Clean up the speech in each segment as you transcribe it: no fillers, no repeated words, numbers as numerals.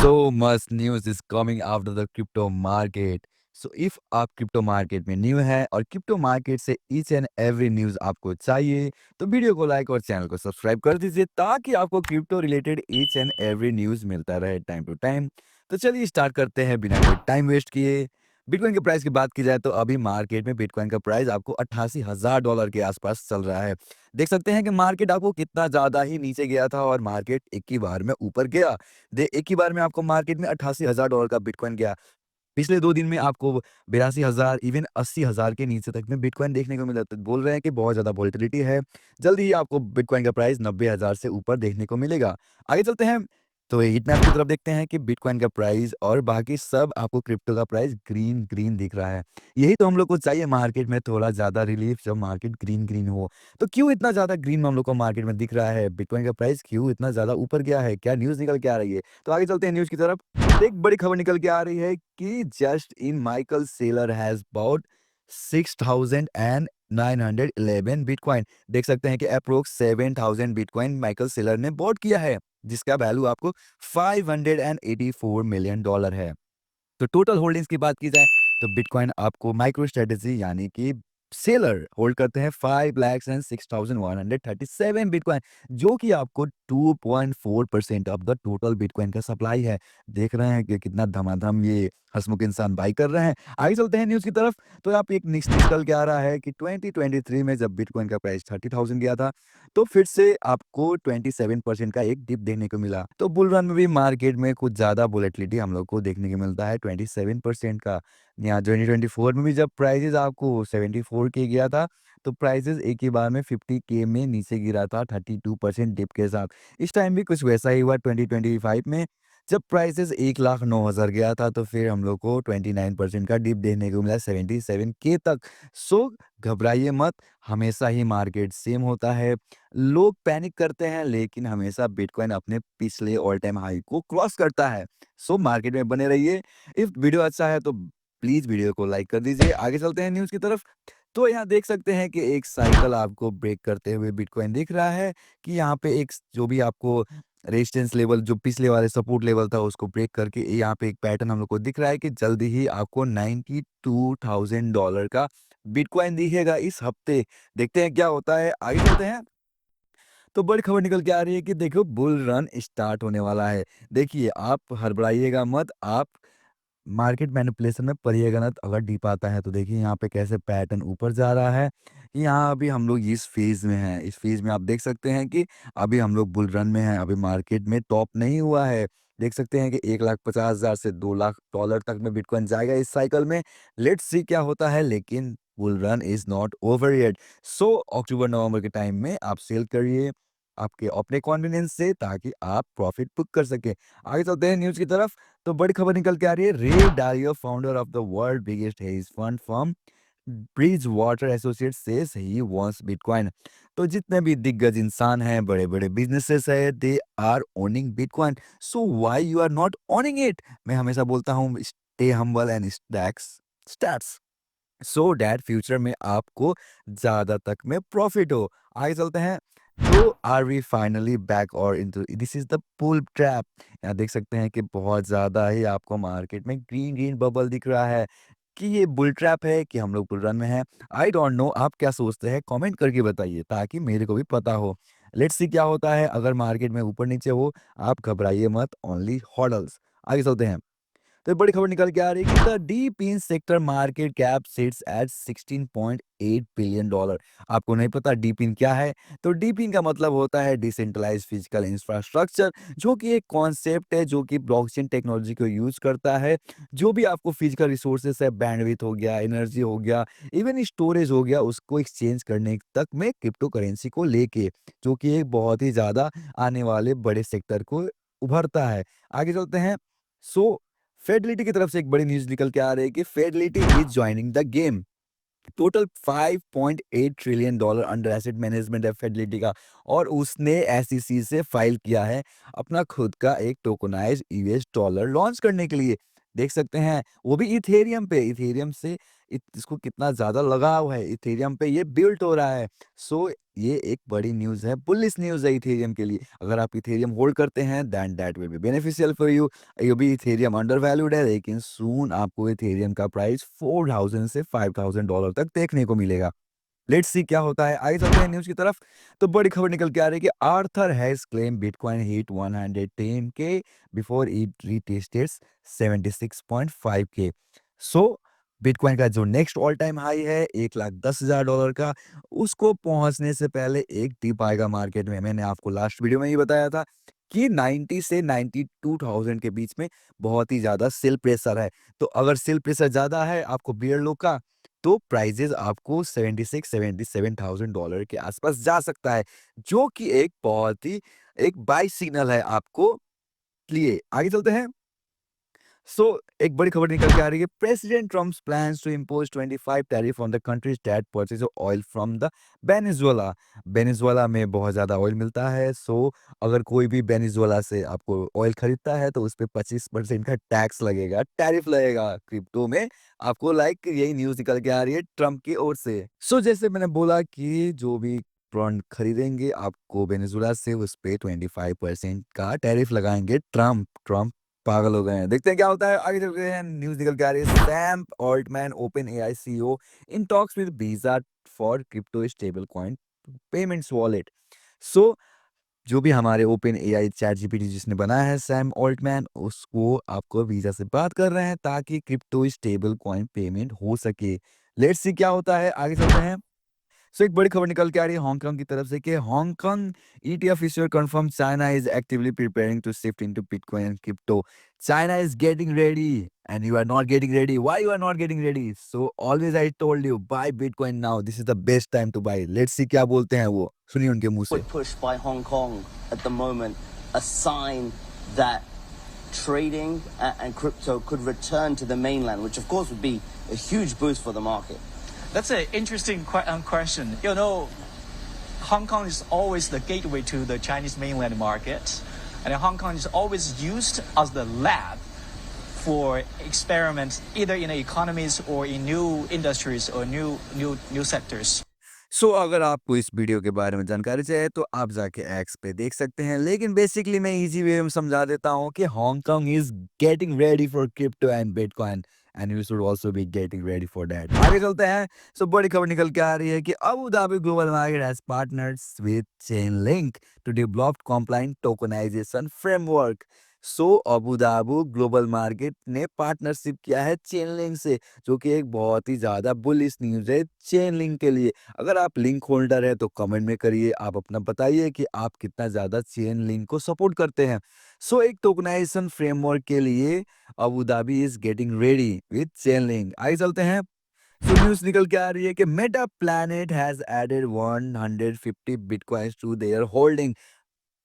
So much news is coming after the crypto market. So if आप crypto market में new है और crypto market से each and every news आपको चाहिए, तो वीडियो को लाइक और चैनल को सब्सक्राइब कर दीजिए ताकि आपको crypto related each and every news मिलता रहे टाइम टू टाइम। तो चलिए स्टार्ट करते हैं बिना कोई टाइम वेस्ट किए। बिटकॉइन के प्राइस की बात की जाए तो अभी मार्केट में बिटकॉइन का प्राइस आपको $88,000 के आसपास चल रहा है। देख सकते हैं कि मार्केट आपको कितना ज़्यादा ही नीचे गया था और मार्केट एक ही बार में ऊपर गया। एक ही बार में आपको मार्केट में $88,000 का बिटकॉइन गया। पिछले 2 दिन में आपको 82,000 इवन 80,000 के नीचे तक में बिटकॉइन देखने को मिला। तो बोल रहे हैं कि बहुत ज़्यादा वोलेटिलिटी है। जल्द ही आपको बिटकॉइन का प्राइस 90,000 से ऊपर देखने को मिलेगा। आगे चलते हैं, तो हीट मैप की तरफ देखते हैं कि बिटकॉइन का प्राइस और बाकी सब आपको क्रिप्टो का प्राइस ग्रीन, ग्रीन दिख रहा है। यही तो हम लोग को चाहिए मार्केट में थोड़ा ज़्यादा रिलीफ जब मार्केट ग्रीन, ग्रीन हो। तो क्यों इतना ज़्यादा ग्रीन हम लोग को मार्केट में दिख रहा है? बिटकॉइन का प्राइस क्यों इतना ज़्यादा ऊपर गया है? क्या न्यूज़ निकल के आ रही है? तो आगे चलते हैं न्यूज़ की तरफ। तो एक बड़ी खबर निकल के आ रही है कि just in Michael Saylor has bot 6,911 bitcoin. देख सकते हैं कि अप्रोक्स 7,000 बिटकॉइन माइकल सेलर ने बॉट किया है, जिसका वैल्यू आपको $584 मिलियन है। तो टोटल होल्डिंग्स की बात की जाए तो बिटकॉइन आपको माइक्रो स्ट्रेटेजी यानी कि सेलर होल्ड करते हैं 5,06,137 बिटकॉइन, जो कि आपको 2.4% ऑफ द टोटल बिटकॉइन का सप्लाई है। देख रहे हैं कि कितना धमाधम ये हंसमुख इंसान बाई कर रहे हैं। आगे चलते हैं न्यूज़ की तरफ। तो यहाँ पे एक न्यूज़ निकल के आ रहा है कि 2023 में जब बिटकॉइन का प्राइस 30,000 गया था, तो फिर से आपको 27% का एक डिप देखने को मिला। तो बुल रन में भी मार्केट में कुछ ज़्यादा वोलेटिलिटी हम लोग को देखने को मिलता है 27% का। यहाँ 2024 में भी जब प्राइसेज़ आपको 74 के गया था, तो प्राइसेज़ एक ही बार में 50 के में नीचे गिरा था 32% डिप के साथ। इस टाइम भी कुछ वैसा ही हुआ 2025 में, जब प्राइसेज़ 1,09,000 गया था, तो फिर हम लोग को 29% का डिप देखने को मिला 77 के तक। सो घबराइए मत, हमेशा ही मार्केट सेम होता है। लोग पैनिक करते हैं लेकिन हमेशा बिटकॉइन अपने पिछले ऑल टाइम हाई को क्रॉस करता है। सो मार्केट में बने रहिए। इफ वीडियो अच्छा है तो प्लीज वीडियो को लाइक कर दीजिए। आगे चलते हैं न्यूज़ की तरफ। तो यहाँ देख सकते हैं कि एक साइकिल आपको ब्रेक करते हुए बिटकॉइन दिख रहा है कि यहाँ पे एक जो भी आपको रेजिस्टेंस लेवल जो पिछले वाले सपोर्ट लेवल था उसको ब्रेक करके यहाँ पे एक पैटर्न हम लोग को दिख रहा है कि जल्दी ही आपको $92,000 का बिटकॉइन दिखेगा इस हफ्ते। देखते हैं क्या होता है। आगे चलते हैं। तो बड़ी खबर निकल के आ रही है कि देखो बुल रन स्टार्ट होने वाला है। देखिए आप हड़बड़ाइएगा मत, आप मार्केट मैनिपुलेशन में पड़िएगा ना, तो अगर डीप आता है तो देखिए यहाँ पे कैसे पैटर्न ऊपर जा रहा है। यहाँ अभी हम लोग इस फेज़ में हैं। इस फेज़ में आप देख सकते हैं कि अभी हम लोग बुल रन में हैं। अभी मार्केट में टॉप नहीं हुआ है। देख सकते हैं कि 1,50,000 से $2,00,000 तक में बिटकॉइन जाएगा इस साइकिल में। लेट्स सी क्या होता है, लेकिन bull run is not over yet. So अक्टूबर-नवंबर के टाइम में आप सेल करिए आपके अपने कन्वीनियंस से, ताकि आप प्रॉफिट बुक कर सकें। आगे चलते हैं न्यूज़ की तरफ। तो बड़ी खबर निकल के आ रही है, Ray Dalio founder of the world biggest hedge fund firm Bridgewater associate says he wants bitcoin. तो जितने भी दिग्गज इंसान हैं, बड़े बड़े बिजनेसेस है, they are owning bitcoin. So why you are not owning it? मैं हमेशा बोलता हूँ stay humble and stacks stats so that future में आपको ज़्यादा तक में प्रॉफिट हो। आगे चलते हैं। तो आर वी फाइनली बैक और into this is the bull trap. यहाँ देख सकते हैं कि बहुत ज़्यादा ही आपको मार्केट में ग्रीन ग्रीन बबल दिख रहा है कि ये बुल ट्रैप है कि हम लोग बुल रन में हैं। आई डोंट नो, आप क्या सोचते हैं? कमेंट करके बताइए ताकि मेरे को भी पता हो। लेट्स सी क्या होता है। अगर मार्केट में ऊपर नीचे हो, आप घबराइए मत, ओनली हॉडल्स। आगे चलते हैं। तो एक बड़ी खबर निकल के आ रही है कि the deep in sector market cap seats eight $16.8 billion. आपको नहीं पता डीप इन क्या है? तो डीप इन का मतलब होता है डिसेंट्रलाइज्ड फिजिकल इंफ्रास्ट्रक्चर, जो कि एक कॉन्सेप्ट है जो कि ब्लॉकचेन टेक्नोलॉजी को यूज करता है। जो भी आपको फिजिकल रिसोर्सेस है, बैंडविड्थ हो गया, एनर्जी हो गया, इवन स्टोरेज हो गया, उसको एक्सचेंज करने तक में क्रिप्टो करेंसी को लेके, जो कि एक बहुत ही ज्यादा आने वाले बड़े सेक्टर को उभरता है। आगे चलते हैं। सो फेडलिटी की तरफ से एक बड़ी न्यूज़ निकल के आ रही है कि Fidelity is joining the game. Total $5.8 trillion under asset management है फेडलिटी का, और उसने एसईसी से फाइल किया है अपना खुद का एक टोकनाइज्ड यूएस डॉलर लॉन्च करने के लिए। देख सकते हैं, वो भी इथेरियम पे। इथेरियम से इसको कितना ज़्यादा लगाव है, इथेरियम पे ये बिल्ट हो रहा है। सो ये एक बड़ी न्यूज़ है, बुलिश न्यूज़ है इथेरियम के लिए। अगर आप इथेरियम होल्ड करते हैं then that will be beneficial for you. ये भी इथेरियम अंडर वैल्यूड है, लेकिन सून आपको इथेरियम का प्राइस $4000 से $5000 तक देखने को मिलेगा। लेट्स सी क्या होता है। आगे चलते हैं न्यूज़ की तरफ। तो बड़ी खबर निकल के आ रही है कि Arthur has claim bitcoin hit 110 के बिफोर इट रीटेस्टेड 76.5 के। सो बिटकॉइन का जो नेक्स्ट ऑल टाइम हाई है $1,10,000 का, उसको पहुंचने से पहले एक डिप आएगा मार्केट में। मैंने आपको लास्ट वीडियो में ही बताया था कि 90 से 92,000 के बीच में बहुत ही ज़्यादा सेल प्रेशर है। तो अगर सेल प्रेशर ज़्यादा है आपको बियर लो का, तो प्राइजेज़ आपको 76-77,000 के आसपास जा सकता है, जो कि एक बहुत ही एक बाय सिग्नल है आपको लिए। आगे चलते हैं। सो एक बड़ी खबर निकल के आ रही है। President Trump's plans to impose 25 tariff on the countries that purchase oil from the Venezuela. Venezuela में बहुत ज़्यादा ऑयल मिलता है। सो अगर कोई भी वेनेजुएला से आपको ऑयल खरीदता है तो उस पे 25% का टैक्स लगेगा, टैरिफ लगेगा क्रिप्टो में। आपको लाइक यही न्यूज़ निकल के आ रही है ट्रम्प की ओर से। सो जैसे मैंने बोला कि जो भी बॉन्ड खरीदेंगे आपको वेनेजुएला से उस पे 25% का टैरिफ लगाएंगे ट्रम्प। ट्रम्प पागल हो गए हैं। देखते हैं क्या होता है। आगे चलते हैं। न्यूज़ निकल के आ रही है। Sam Altman OpenAI CEO in talks with Visa for crypto stable coin payments wallet. So जो भी हमारे ओपन एआई चैट जीपीटी जिसने बनाया है सैम ऑल्टमैन, उसको आपको वीज़ा से बात कर रहे हैं ताकि क्रिप्टो स्टेबल कॉइन पेमेंट हो सके। लेट्स सी क्या होता है। आगे चलते हैं। सो एक बड़ी खबर निकल के आ रही है हांगकांग की तरफ से कि Hong Kong ETF issuer confirmed China is actively preparing to shift into Bitcoin and crypto. China is getting ready and you are not getting ready. Why you are not getting ready? So always I told you buy Bitcoin now. This is the best time to buy. Let's see क्या बोलते हैं वो, सुनिए उनके मुंह से। Push by Hong Kong at the moment a sign that trading and crypto could return to the mainland, which of course would be a huge boost for the market? That's an interesting question. You know, Hong Kong is always the gateway to the Chinese mainland market, and Hong Kong is always used as the lab for experiments, either in economies or in new industries or new sectors. सो अगर आपको इस video के बारे में जानकारी चाहिए तो आप जाके एक्स पे देख सकते हैं, लेकिन बेसिकली मैं इजी वे में समझा देता हूँ कि Hong Kong is getting ready for crypto and bitcoin and you should also be getting ready for that. आगे चलते हैं। सो बड़ी खबर निकल के आ रही है कि Abu Dhabi global market has partners with Chainlink to develop compliant tokenisation framework. So Abu Dhabi global market ने पार्टनरशिप किया है चेन लिंक से, जो कि एक बहुत ही ज्यादा बुलिश न्यूज है चेन लिंक के लिए। अगर आप लिंक होल्डर है तो कमेंट में करिए, आप अपना बताइए कि आप कितना ज़्यादा चेन लिंक को सपोर्ट करते हैं। सो एक टोकनाइजेशन फ्रेमवर्क के लिए Abu Dhabi is getting ready with chain link. आगे चलते हैं। सो न्यूज़ निकल के आ रही है कि Metaplanet has added 150 bitcoins to their holding.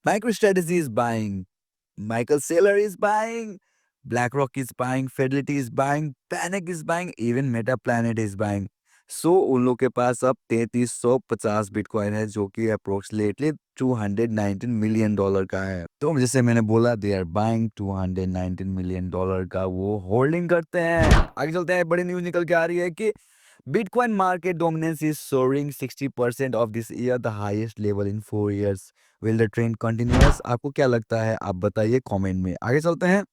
MicroStrategy is buying. Michael Saylor is buying. BlackRock is buying. Fidelity is buying. Panic is buying. Even Meta Planet is buying. सो उन लोग के पास अब 3350 बिटकॉइन है, जो कि अप्रोक्सीमेटली $219 मिलियन का है। तो जैसे मैंने बोला दे आर बाइंग $219 मिलियन का वो होल्डिंग करते हैं। आगे चलते हैं। बड़ी न्यूज निकल के आ रही है कि Bitcoin market dominance is soaring 60% of this year, the highest level in 4 years. Will the trend continuous? आपको क्या लगता है? आप बताइए कमेंट में। आगे चलते हैं।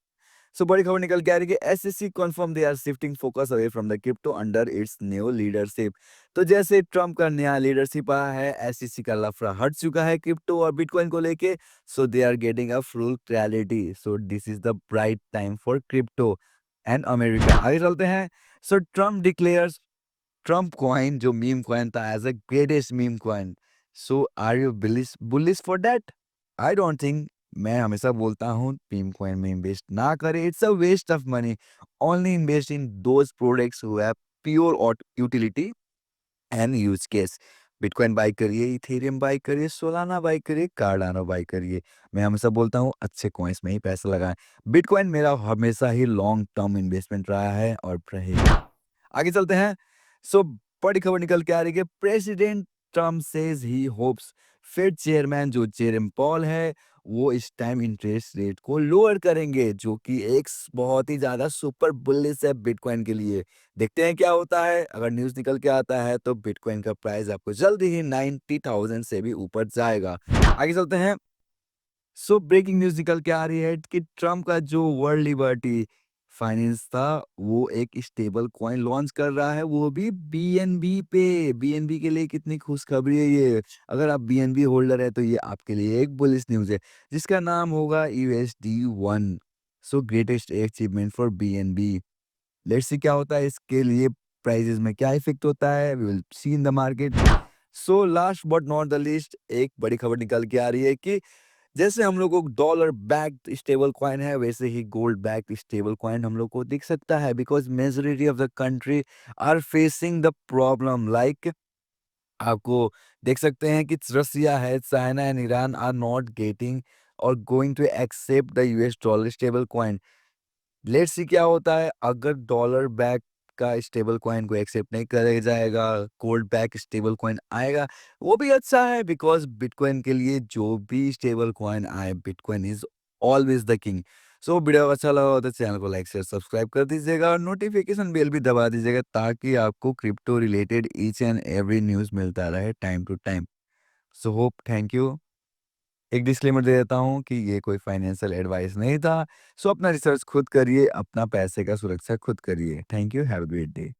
सो बड़ी खबर निकल के आ रही है कि SEC confirm they are shifting focus away from the crypto under its new leadership. तो जैसे ट्रम्प का नया लीडरशिप आया है, एसईसी का लफड़ा हट चुका है क्रिप्टो और बिटकॉइन को लेके। So they are getting a full clarity. So this is the bright time for crypto and America. आगे चलते हैं। So Trump declares Trump coin जो मीम कॉइन था as a greatest meme coin. So are you bullish for that? I don't think. मैं हमेशा बोलता हूँ meme coin में इन्वेस्ट ना करें, it's a waste of money. Only invest in those products who have pure utility and use case. Bitcoin buy करिए, Ethereum buy करिए, Solana buy करिए, कार्डानो बाई करिए। मैं हमेशा बोलता हूँ अच्छे कॉइन्स में ही पैसा लगाएं। बिटकॉइन मेरा हमेशा ही लॉन्ग टर्म इन्वेस्टमेंट रहा है और रहेगा। आगे चलते हैं। सो बड़ी खबर निकल के आ रही है। President Trump says he hopes Fed chairman जो जेरेम पॉल है वो इस टाइम इंटरेस्ट रेट को लोअर करेंगे, जो कि एक बहुत ही ज़्यादा सुपर बुलिश है बिटकॉइन के लिए। देखते हैं क्या होता है। अगर न्यूज़ निकल के आता है तो बिटकॉइन का प्राइस आपको जल्दी ही 90,000 से भी ऊपर जाएगा। आगे चलते हैं। सो ब्रेकिंग न्यूज़ निकल के आ रही है कि ट्रम्प का जो वर्ल्ड लिबर्टी फाइनेंस था, वो एक स्टेबल कॉइन लॉन्च कर रहा है, वो भी बीएनबी पे। बीएनबी के लिए कितनी खुशखबरी है ये। अगर आप बीएनबी होल्डर है तो ये आपके लिए एक बुलिश न्यूज़ है, जिसका नाम होगा USD 1। So greatest achievement for BNB. Let's see क्या होता है इसके लिए, प्राइसेस में क्या इफेक्ट होता है, we will see in the market. So last but not the least, एक बड़ी खबर निकल के आ रही है कि जैसे हम लोग को डॉलर बैक्ड स्टेबल कॉइन है, वैसे ही गोल्ड बैक्ड स्टेबल कॉइन हम लोग को दिख सकता है, because majority of the country are facing the problem. Like आपको देख सकते हैं कि रसिया है, China and Iran are not getting or going to accept the US dollar stable coin. Let's see क्या होता है। अगर डॉलर बैक का स्टेबल कॉइन को एक्सेप्ट नहीं करा जाएगा, गोल्ड बैक स्टेबल कॉइन आएगा, वो भी अच्छा है, बिकॉज बिटकॉइन के लिए जो भी स्टेबल कॉइन आए, bitcoin is always the king. So video अच्छा लगा हो तो चैनल को लाइक शेयर सब्सक्राइब कर दीजिएगा और नोटिफिकेशन बेल भी दबा दीजिएगा, ताकि आपको crypto related each and every news मिलता रहे time to time. So hope, thank you. एक डिस्क्लेमर दे देता हूँ कि ये कोई फाइनेंशियल एडवाइस नहीं था। सो अपना रिसर्च खुद करिए, अपना पैसे का सुरक्षा खुद करिए। Thank you, have a great day.